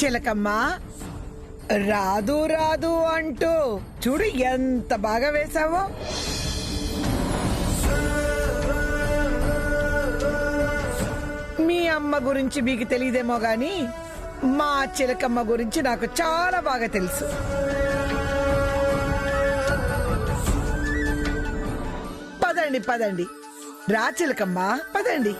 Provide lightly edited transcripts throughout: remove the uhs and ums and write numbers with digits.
చిలకమ్మ రాదు రాదు అంటూ చూడు ఎంత బాగా వేశావో. మీ అమ్మ గురించి మీకు తెలియదేమో గాని మా చిలకమ్మ గురించి నాకు చాలా బాగా తెలుసు. పదండి పదండి, రా చిలకమ్మ పదండి.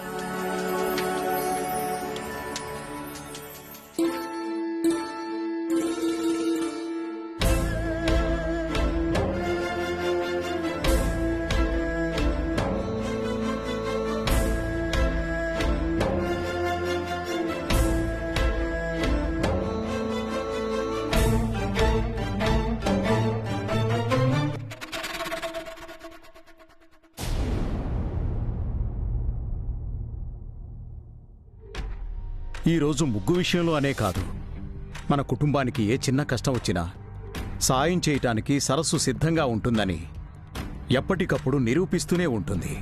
ఈరోజు ముగ్గు విషయంలో అనే కాదు, మన కుటుంబానికి ఏ చిన్న కష్టం వచ్చినా సాయం చేయటానికి సరస్సు సిద్ధంగా ఉంటుందని ఎప్పటికప్పుడు నిరూపిస్తూనే ఉంటుంది.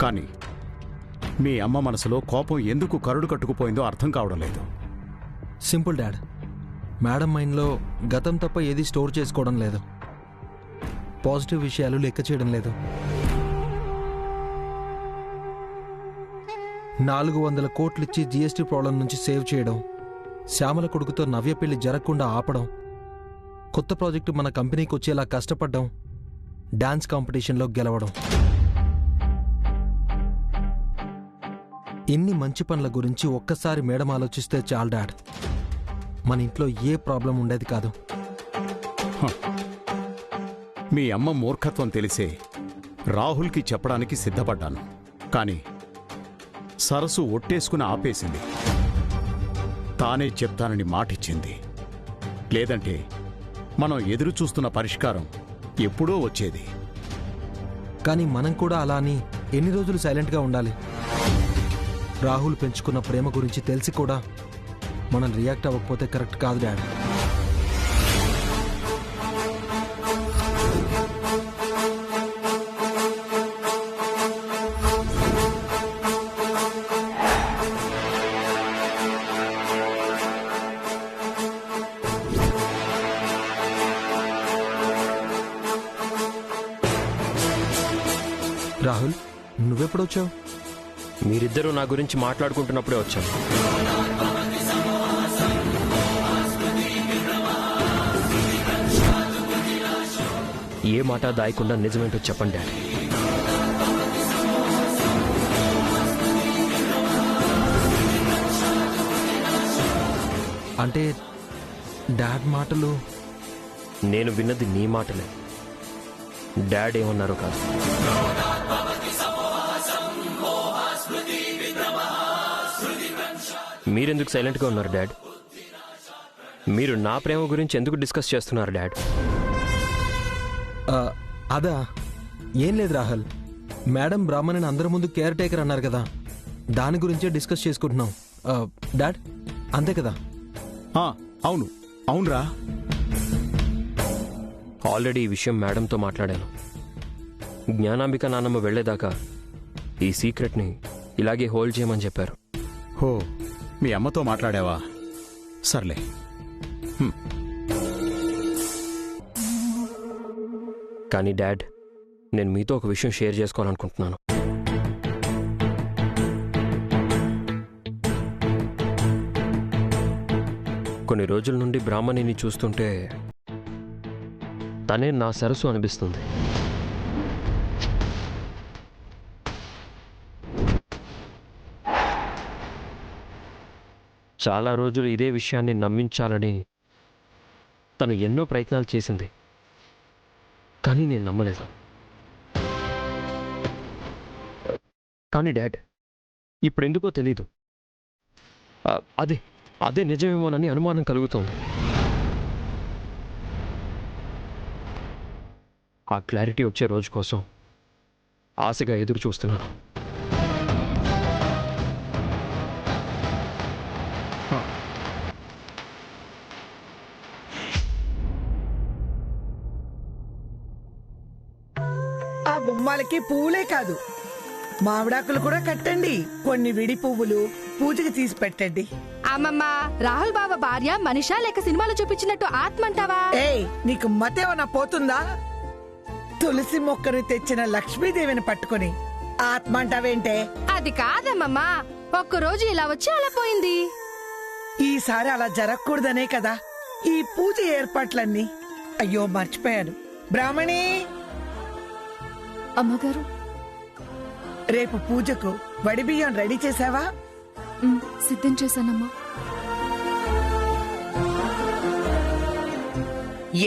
కానీ మీ అమ్మ మనసులో కోపం ఎందుకు కరుడు కట్టుకుపోయిందో అర్థం కావడం లేదు. సింపుల్ డాడ్, మేడం మైండ్లో గతం తప్ప ఏది స్టోర్ చేసుకోవడం లేదు, పాజిటివ్ విషయాలు లెక్క చేయడం లేదు. 400 కోట్లిచ్చి జీఎస్టీ ప్రాబ్లం నుంచి సేవ్ చేయడం, శ్యామల కొడుకుతో నవ్య పెళ్లి జరగకుండా ఆపడం, కొత్త ప్రాజెక్టు మన కంపెనీకి వచ్చేలా కష్టపడ్డం, డాన్స్ కాంపిటీషన్లో గెలవడం. ఇన్ని మంచి పనుల గురించి ఒక్కసారి మేడం ఆలోచిస్తే చాలు డాడ్, మన ఇంట్లో ఏ ప్రాబ్లం ఉండేది కాదు. మీ అమ్మ మూర్ఖత్వం తెలిసే రాహుల్కి చెప్పడానికి సిద్ధపడ్డాను. కానీ సరస్సు ఒట్టేసుకుని ఆపేసింది. తానే చెప్తానని మాటిచ్చింది. లేదంటే మనం ఎదురు చూస్తున్న పరిష్కారం ఎప్పుడో వచ్చేది. కానీ మనం కూడా అలా అని ఎన్ని రోజులు సైలెంట్గా ఉండాలి? రాహుల్ పెంచుకున్న ప్రేమ గురించి తెలిసి కూడా మనం రియాక్ట్ అవ్వకపోతే కరెక్ట్ కాదు డాడ్. రాహుల్, నువ్వెప్పుడొచ్చావు? మీరిద్దరూ నా గురించి మాట్లాడుకుంటున్నప్పుడే వచ్చాను. ఏ మాట దాయకుండా నిజమేంటో చెప్పండి డాడీ. అంటే డాడ్ మాటలు నేను విన్నది నీ మాటలే, డాడ్ ఏమన్నారో కాదు. మీరెందుకు సైలెంట్గా ఉన్నారు డాడ్? మీరు నా ప్రేమ గురించి ఎందుకు డిస్కస్ చేస్తున్నారు డాడ్? అదా, ఏం లేదు రాహుల్, మేడం బ్రాహ్మణిని అందరి ముందు కేర్ టేకర్ అన్నారు కదా, దాని గురించే డిస్కస్ చేసుకుంటున్నాం డాడ్, అంతే కదా? అవును అవునరా. ఆల్రెడీ ఈ విషయం మేడంతో మాట్లాడాను. జ్ఞానాంబిక నాన్నమ్మ వెళ్లేదాకా ఈ సీక్రెట్ని ఇలాగే హోల్డ్ చేయమని చెప్పారు. హో, మీ అమ్మతో మాట్లాడావా? సర్లే. కానీ డాడ్, నేను మీతో ఒక విషయం షేర్ చేసుకోవాలనుకుంటున్నాను. కొన్ని రోజుల నుండి బ్రాహ్మణిని చూస్తుంటే తనే నా సరస్సు అనిపిస్తుంది. చాలా రోజులు ఇదే విషయాన్ని నమ్మించాలని తను ఎన్నో ప్రయత్నాలు చేసింది, కానీ నేను నమ్మలేదు. కానీ డాడ్, ఇప్పుడెందుకో తెలీదు, అదే నిజమేమోనని అనుమానం కలుగుతోంది. ఆ క్లారిటీ వచ్చే రోజు కోసం ఆశగా ఎదురు చూస్తున్నాను. ఆ గుమ్మాలకి పువ్వులే కాదు, మామిడాకులు కూడా కట్టండి. కొన్ని విడి పువ్వులు, పూజకి తీసి పెట్టండి. అమ్మమ్మ, రాహుల్ బావ భార్య మనిషా లేక సినిమాలో చూపించినట్టు ఆత్మ అంటావా? ఏయ్, నీకు మతేమన్నా పోతుందా? తులసి మొక్కను తెచ్చిన లక్ష్మీదేవిని పట్టుకుని ఆత్మ అంటావేంటే? అది కాదమ్మమ్మా, ఒక్కరోజు ఇలా వచ్చి అలా పోయింది. ఈసారి అలా జరగకూడదనే కదా ఈ పూజ ఏర్పాట్లన్నీ. అయ్యో మర్చిపోయాను. బ్రాహ్మణి, అమ్మగారు, రేపు పూజకు వడిబియ్యం రెడీ చేసావా? సిద్ధం చేశానమ్మా.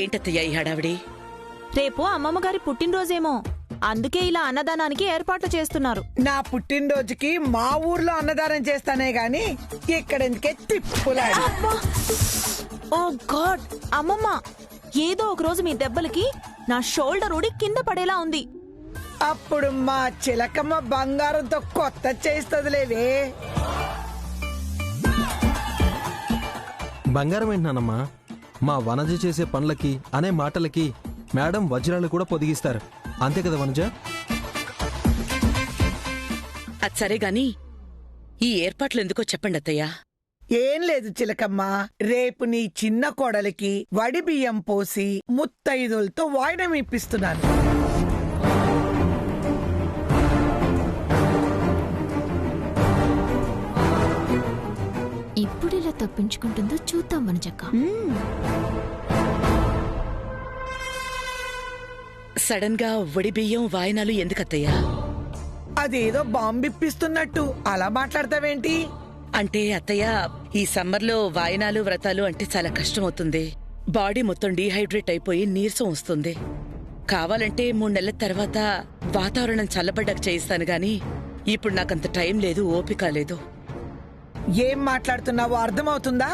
ఏంటత్తయ్య ఈ హడావిడి? రేపు అమ్మమ్మగారి పుట్టినరోజేమో, అందుకే ఇలా అన్నదానానికి ఏర్పాట్లు చేస్తున్నారు. నా పుట్టినరోజుకి మా ఊర్లో అన్నదానం చేస్తానే గాని ఇక్కడెందుకే తిప్పులాడు. ఓ గాడ్, అమ్మమ్మ, ఏదో ఒక రోజు మీ దెబ్బలకి నా షోల్డర్ ఊడి కింద పడేలా ఉంది. అప్పుడు మా చిలకమ్మ బంగారంతో కొత్త చేస్తుందిలేవే. బంగారం ఏంటన్నానమ్మా, మా వనజ చేసే పనులకి అనే మాటలకి మేడం వజ్రాలు కూడా పొదిగిస్తారు, అంతే కదా వనజ? అది సరే గాని ఈ ఏర్పాట్లు ఎందుకో చెప్పండి అత్తయ్య. ఏం లేదు చిలకమ్మ, రేపు నీ చిన్న కోడలికి వడి బియ్యం పోసి ముత్తైదులతో వాయినం ఇప్పిస్తున్నాను. ఇప్పుడు ఇలా తప్పించుకుంటుందో చూద్దాం వనజక్క. సడన్ గా వడి బియ్యం వాయనాలు ఎందుకత్తయ్యా? అదేదో బాంబిప్పిస్తున్నట్టు అలా మాట్లాడతావేంటి? అంటే అత్తయ్య, ఈ సమ్మర్లో వాయనాలు వ్రతాలు అంటే చాలా కష్టమవుతుంది. బాడీ మొత్తం డీహైడ్రేట్ అయిపోయి నీరసం వస్తుంది. కావాలంటే 3 నెలల తర్వాత వాతావరణం చల్లబడ్డాక చేయిస్తాను గాని ఇప్పుడు నాకంత టైం లేదు, ఓపిక లేదు. ఏం మాట్లాడుతున్నావో అర్థమవుతుందా?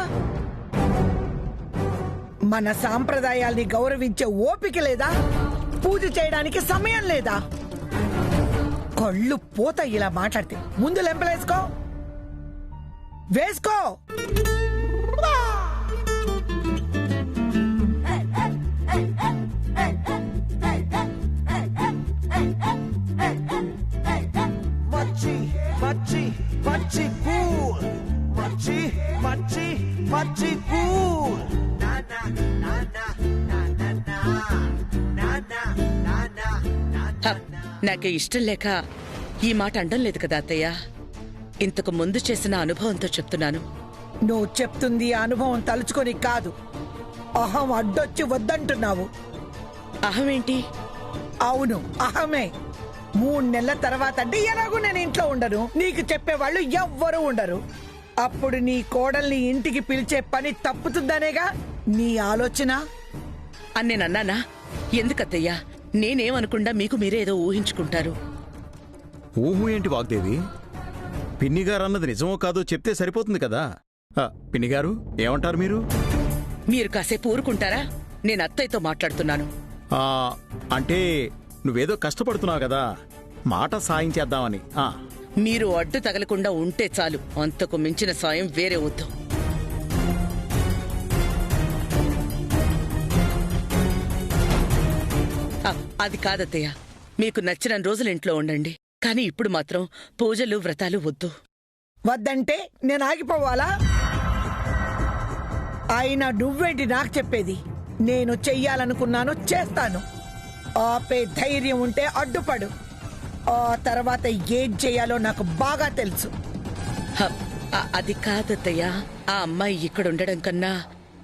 మన సాంప్రదాయాల్ని గౌరవించే ఓపిక లేదా? పూజ చేయడానికి సమయం లేదా? కళ్ళు పోత ఇలా మాట్లాడితే. ముందు లెంపలేసుకో, వేసుకో. మచ్చి మచ్చి మచ్చి కూల్, మచ్చి మచ్చి మచ్చి కూల్. హ, నాకు ఇష్టం లేక ఈ మాట అండం లేదు కదా అత్తయ్య. ఇంతకు ముందు చేసిన అనుభవంతో చెప్తున్నాను. నువ్వు చెప్తుంది అనుభవం తలుచుకొని కాదు, అహం అడ్డొచ్చి వద్దంటున్నావు. అహమేంటి? అవును, అహమే. 3 నెలల తర్వాత అంటే ఎలాగూ నేను ఇంట్లో ఉండను, నీకు చెప్పేవాళ్ళు ఎవ్వరూ ఉండరు. అప్పుడు నీ కోడల్ని ఇంటికి పిలిచే పని తప్పుతుందనేగా నీ ఆలోచన. అని నేనన్నానా? ఎందుకత్తయ్యా? నేనేమనుకుండా మీకు మీరేదో ఊహించుకుంటారు. ఊహు ఏంటి వాగ్దేవి? పిన్నిగారు అన్నది నిజమో కాదో చెప్తే సరిపోతుంది కదా. పిన్నిగారు ఏమంటారు మీరు? మీరు కాసేపు ఊరుకుంటారా? నేను అత్తయ్యతో మాట్లాడుతున్నాను. అంటే నువ్వేదో కష్టపడుతున్నావు కదా, మాట సాయం చేద్దామని. మీరు అడ్డు తగలకుండా ఉంటే చాలు, అంతకు మించిన సాయం వేరే వద్దు. అది కాదత్తయ్య, మీకు నచ్చిన రోజులు ఇంట్లో ఉండండి, కానీ ఇప్పుడు మాత్రం పూజలు వ్రతాలు వద్దు. వద్దంటే నేను ఆగిపోవాలా? అయినా నువ్వేంటి నాకు చెప్పేది? నేను చెయ్యాలనుకున్నాను, చేస్తాను. ఆపే ధైర్యం ఉంటే అడ్డుపడు. ఆ తర్వాత ఏం చెయ్యాలో నాకు బాగా తెలుసు. అది కాదత్తయ్య, ఆ అమ్మాయి ఇక్కడ ఉండడం కన్నా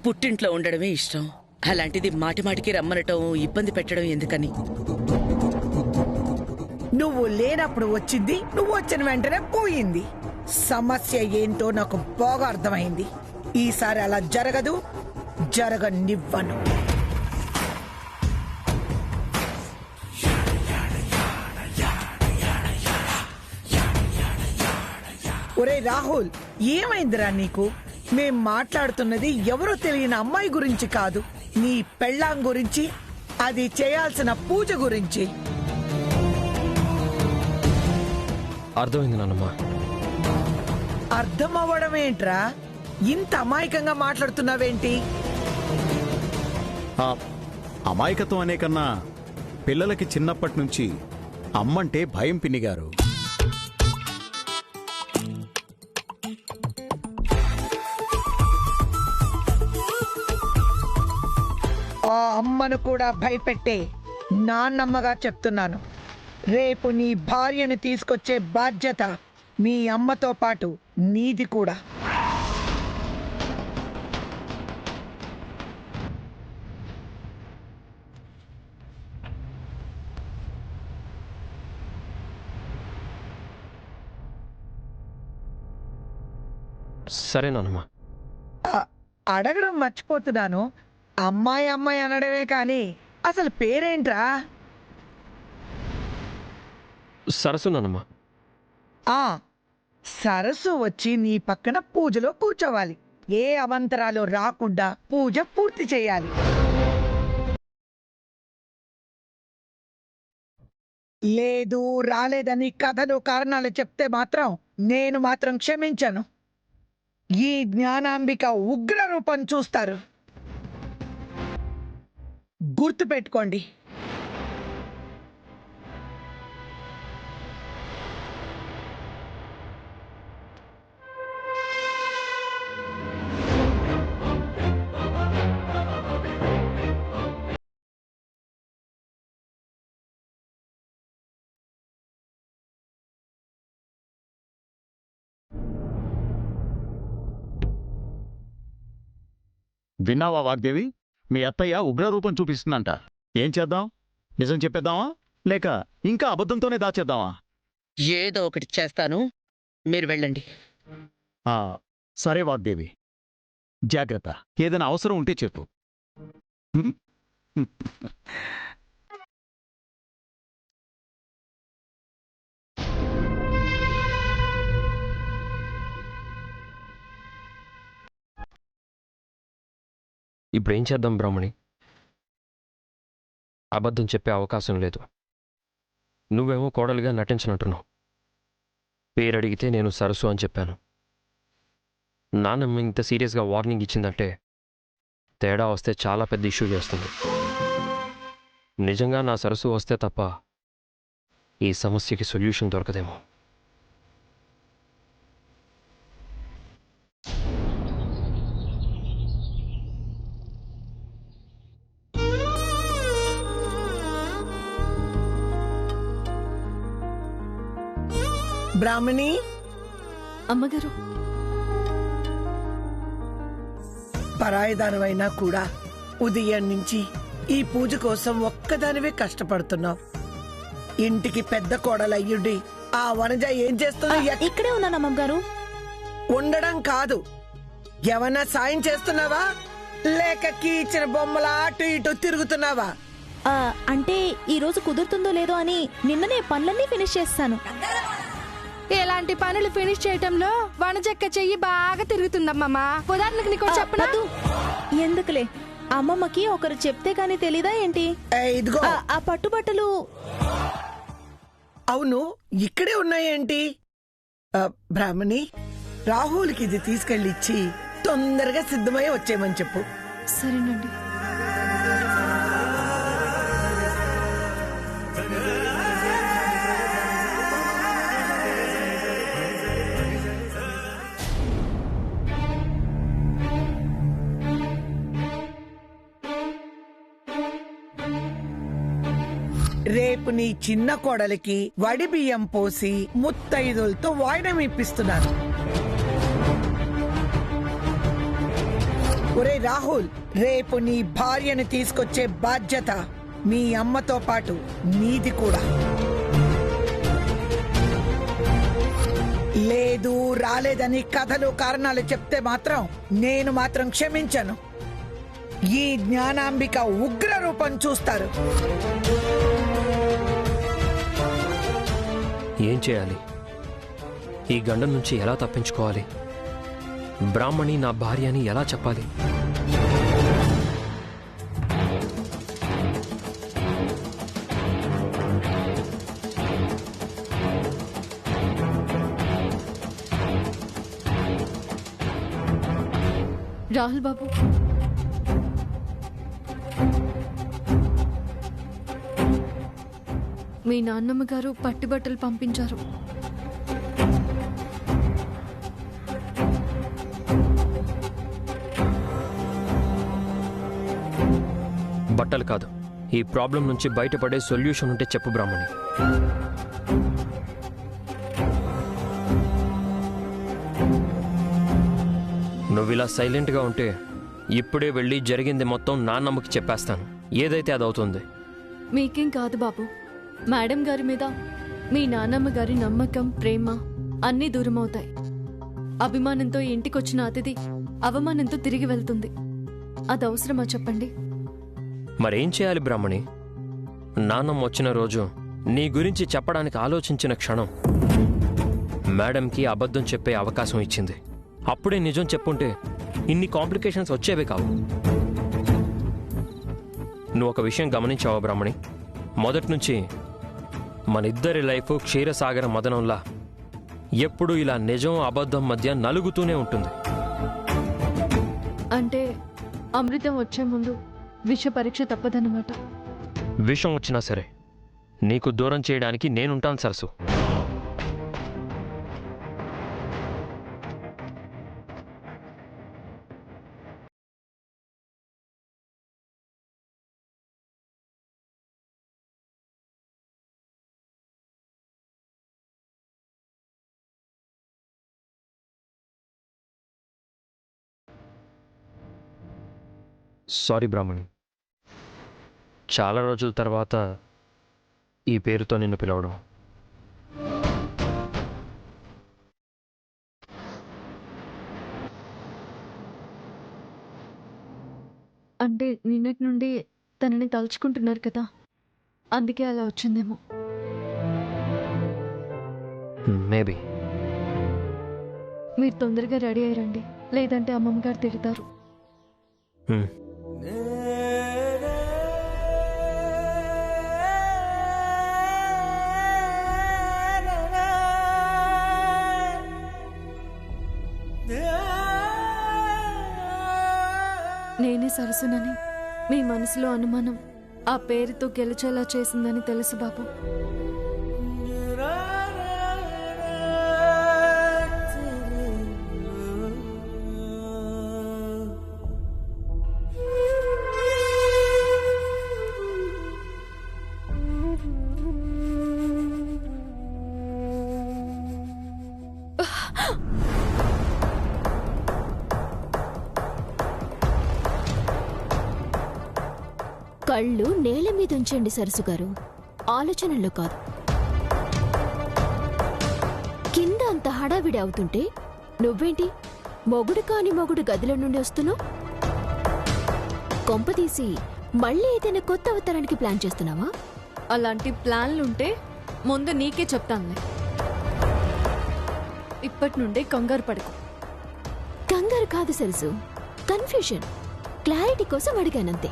పుట్టింట్లో ఉండడమే ఇష్టం. అలాంటిది మాటిమాటికి రమ్మనటం, ఇబ్బంది పెట్టడం ఎందుకని? నువ్వు లేనప్పుడు వచ్చింది, నువ్వు వచ్చిన వెంటనే పోయింది. సమస్య ఏంటో నాకు బాగా అర్థమైంది. ఈసారి అలా జరగదు, జరగనివ్వను. ఒరే రాహుల్, ఏమైందిరా నీకు? మేం మాట్లాడుతున్నది ఎవరో తెలియని అమ్మాయి గురించి కాదు, నీ పెళ్ళాం గురించి, అది చేయాల్సిన పూజ గురించి. అర్థమైంది నాన్నమ్మా. అర్థం అవ్వడం ఏంట్రా? ఇంత అమాయకంగా మాట్లాడుతున్నావేంటి? అమాయకత్వం అనే కన్నా పిల్లలకి చిన్నప్పటి నుంచి అమ్మంటే భయం పిన్నిగారు. అమ్మను కూడా భయపెట్టే నాన్నమ్మగా చెప్తున్నాను. రేపు నీ భార్యను తీసుకొచ్చే బాధ్యత మీ అమ్మతో పాటు నీది కూడా. సరే నానమ్మ. అడగడం మర్చిపోతున్నాను. అమ్మాయి అమ్మాయి అనడమే కానీ అసలు పేరేంట్రా? సరస్సు నానమ్మ. సరస్సు వచ్చి నీ పక్కన పూజలో కూర్చోవాలి. ఏ అవంతరాలు రాకుండా పూజ పూర్తి చేయాలి. లేదు రాలేదని కథలు కారణాలు చెప్తే మాత్రం నేను మాత్రం క్షమించను. ఈ జ్ఞానాంబిక ఉగ్ర రూపం చూస్తారు. గుర్తుపెట్టుకోండి. విన్నావా వాగ్దేవి? మీ అత్తయ్య ఉగ్రరూపం చూపిస్తుందంట. ఏం చేద్దాం? నిజం చెప్పేద్దామా లేక ఇంకా అబద్ధంతోనే దాచేద్దామా? ఏదో ఒకటి చేస్తాను, మీరు వెళ్ళండి. సరే వాగ్దేవి, జాగ్రత్త. ఏదైనా అవసరం ఉంటే చెప్పు. ఇప్పుడు ఏం చేద్దాం బ్రాహ్మణి? అబద్ధం చెప్పే అవకాశం లేదు. నువ్వేమో కోడలుగా నటించనంటున్నావు. పేరడిగితే నేను సరస్సు అని చెప్పాను. నాన్నమ్మ ఇంత సీరియస్గా వార్నింగ్ ఇచ్చిందంటే తేడా వస్తే చాలా పెద్ద ఇష్యూ చేస్తుంది. నిజంగా నా సరస్సు వస్తే తప్ప ఈ సమస్యకి సొల్యూషన్ దొరకదేమో. బ్రాహ్మణి, అమ్మగారు, పరాయిదానివైనా కూడా ఉదయం నుంచి ఈ పూజ కోసం ఒక్కదానివే కష్టపడుతున్నావు. ఇంటికి పెద్ద కోడలయ్యుండి ఆ వనజ ఏం చేస్తుంది? ఇక్కడే ఉన్నాను అమ్మగారు. ఉండడం కాదు, ఏమన్నా సాయం చేస్తున్నావా లేక కీచిన బొమ్మల అటు ఇటు తిరుగుతున్నావా? అంటే ఈ రోజు కుదురుతుందో లేదో అని నిన్ననే పనులన్నీ ఫినిష్ చేస్తాను. ఇలాంటి పనులు ఫినిష్ చేయటంలో వనజక్క చెయ్యి బాగా తిరుగుతుందమ్మమ్మా. ఉదాహరణకు నీకు చెప్పనా? ఎందుకులే, అమ్మమ్మకి ఒకరు చెప్తే గానీ తెలీదా ఏంటి? ఇదిగో ఆ పట్టుబట్టలు. అవును, ఇక్కడే ఉన్నాయేంటి? బ్రాహ్మణి, రాహుల్కి ఇది తీసుకెళ్ళి ఇచ్చి తొందరగా సిద్ధమై వచ్చేయమని చెప్పు. సరేనండి. రేపు నీ చిన్న కోడలికి వడి బియ్యం పోసి ముత్తైదులతో వాయినం ఇప్పిస్తున్నాను. ఒరే రాహుల్, రేపు నీ భార్యను తీసుకొచ్చే బాధ్యత మీ అమ్మతో పాటు నీది కూడా. లేదు రాలేదని కథలు కారణాలు చెప్తే మాత్రం నేను మాత్రం క్షమించను. ఈ జ్ఞానాంబిక ఉగ్ర రూపం చూస్తారు. ఏం చేయాలి? ఈ గండం నుంచి ఎలా తప్పించుకోవాలి? బ్రాహ్మణి నా భార్య అని ఎలా చెప్పాలి? రాహుల్ బాబు, మీ నాన్నమ్మ గారు పట్టుబట్టలు పంపించారు. బట్టలు కాదు, ఈ ప్రాబ్లం నుంచి బయటపడే సొల్యూషన్ ఉంటే చెప్పు బ్రాహ్మణి. నువ్విలా సైలెంట్గా ఉంటే ఇప్పుడే వెళ్ళి జరిగింది మొత్తం నాన్నమ్మకి చెప్పేస్తాను. ఏదైతే అదవుతుంది. మీకేం కాదు బాబు. మేడం గారి మీద మీ నాన్నమ్మ గారి నమ్మకం, ప్రేమ అన్నీ దూరమవుతాయి. అభిమానంతో ఇంటికొచ్చిన అతిథి అవమానంతో తిరిగి వెళ్తుంది. అది అవసరమా చెప్పండి? మరేం చేయాలి బ్రాహ్మణి? నాన్నమ్మ వచ్చిన రోజు నీ గురించి చెప్పడానికి ఆలోచించిన క్షణం మేడంకి అబద్ధం చెప్పే అవకాశం ఇచ్చింది. అప్పుడే నిజం చెప్పుంటే ఇన్ని కాంప్లికేషన్స్ వచ్చేవే కావు. నువ్వు ఒక విషయం గమనించావా బ్రాహ్మణి? మొదటి నుంచి మన ఇద్దరి లైఫ్ క్షీరసాగర మదనంలా ఎప్పుడు ఇలా నిజం అబద్ధం మధ్య నలుగుతూనే ఉంటుంది. అంటే అమృతం వచ్చే ముందు విష పరీక్ష తప్పదన్నమాట. విషం వచ్చినా సరే నీకు దూరం చేయడానికి నేనుంటాను సరసు. సారీ బ్రాహ్మణి, చాలా రోజుల తర్వాత ఈ పేరుతో నిన్ను పిలవడం. అంటే నిన్నటి నుండి తనని తలుచుకుంటున్నారు కదా, అందుకే అలా వచ్చిందేమో. మేబీ. మీరు తొందరగా రెడీ అయ్యారండి, లేదంటే అమ్మమ్మ గారు తిడతారు. నేనే సరసునని మీ మనసులో అనుమానం ఆ పేరుతో గెలిచేలా చేసిందని తెలుసు బాబు. కళ్ళు నేల మీద ఉంచండి సరసు గారు, ఆలోచనల్లో కాదు. కింద అంత హడావిడి అవుతుంటే నువ్వేంటి మొగుడు కాని మొగుడు గదిలో నుండి వస్తున్నావు? కొంపదీసి మళ్ళీ ఏదైనా కొత్త అవతారానికి ప్లాన్ చేస్తున్నావా? అలాంటి ప్లాన్లుంటే ముందు నీకే చెప్తానులే. ఇప్పటి నుండే కంగారు పడకు. కంగారు కాదు సరసు, కన్ఫ్యూషన్. క్లారిటీ కోసం అడిగానంతే.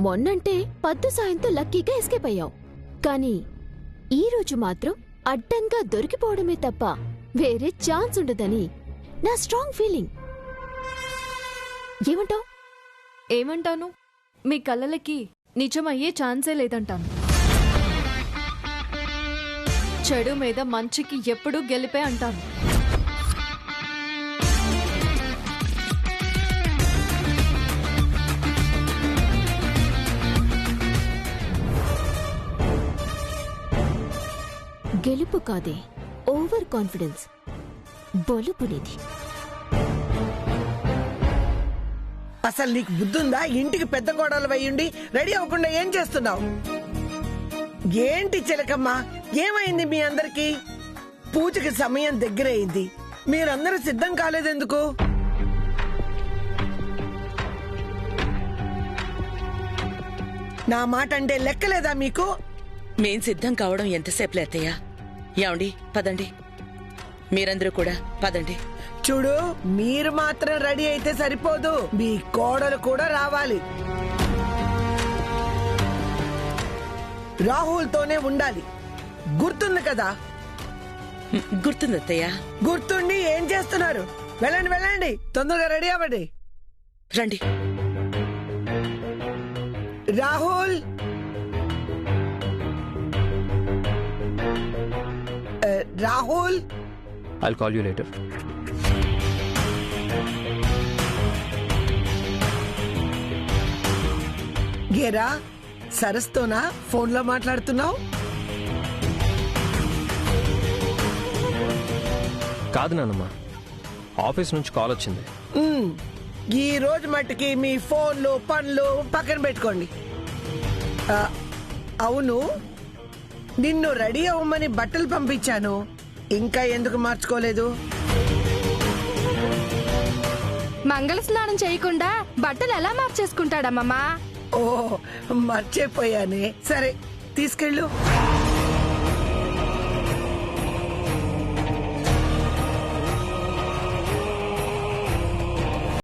మొన్నంటే పద్దు సాయంతో లక్కీగా ఎస్కేప్ అయ్యావు, కానీ ఈ రోజు మాత్రం అడ్డంగా దొరికిపోవడమే తప్ప వేరే ఛాన్స్ ఉండదని నా స్ట్రాంగ్ ఫీలింగ్. ఏమంటావు? ఏమంటాను? మీ కళ్ళలకి నిజమయ్యే ఛాన్సే లేదంటాను. చెడు మీద మంచికి ఎప్పుడూ గెలిపే అంటాను. గెలుపు కాదే, ఓవర్ కాన్ఫిడెన్స్ బలుపునిది. అసలు నీకు బుద్ధుందా? ఇంటికి పెద్ద కోడలు అయ్యుండి రెడీ అవ్వకుండా ఏం చేస్తున్నావు? ఏంటి చిలకమ్మ, ఏమైంది మీ అందరికి? పూజకి సమయం దగ్గరైంది, మీరందరూ సిద్ధం కాలేదెందుకు? నా మాట అంటే లెక్కలేదా మీకు? మేం సిద్ధం కావడం ఎంతసేపులే అత్తయ్య. ఏమండి, పదండి. మీరందరూ కూడా పదండి. చూడు, మీరు మాత్రం రెడీ అయితే సరిపోదు, మీ కోడలు కూడా రావాలి. రాహుల్తోనే ఉండాలి, గుర్తుంది కదా? గుర్తుంది అత్తయ్య. గుర్తుండి ఏం చేస్తున్నారు? వెళ్ళండి వెళ్ళండి, తొందరగా రెడీ అవ్వండి. రండి. Rahul, Rahul, I'll call you later. ఏరా సరస్తోనా ఫోన్లో మాట్లాడుతున్నావు? కాదు నానమ్మ, ఆఫీస్ నుంచి కాల్ వచ్చింది. ఈ రోజు మట్టుకి మీ ఫోన్లు పనులు పక్కన పెట్టుకోండి. అవును, నిన్ను రెడీ అవ్వమని బట్టలు పంపించాను, ఇంకా ఎందుకు మార్చుకోలేదు? మంగళ స్నానం చేయకుండా బట్టలు ఎలా మార్చేసుకుంటాడమ్మమ్మా? ఓ మర్చిపోయానే. సరే తీసుకెళ్ళు.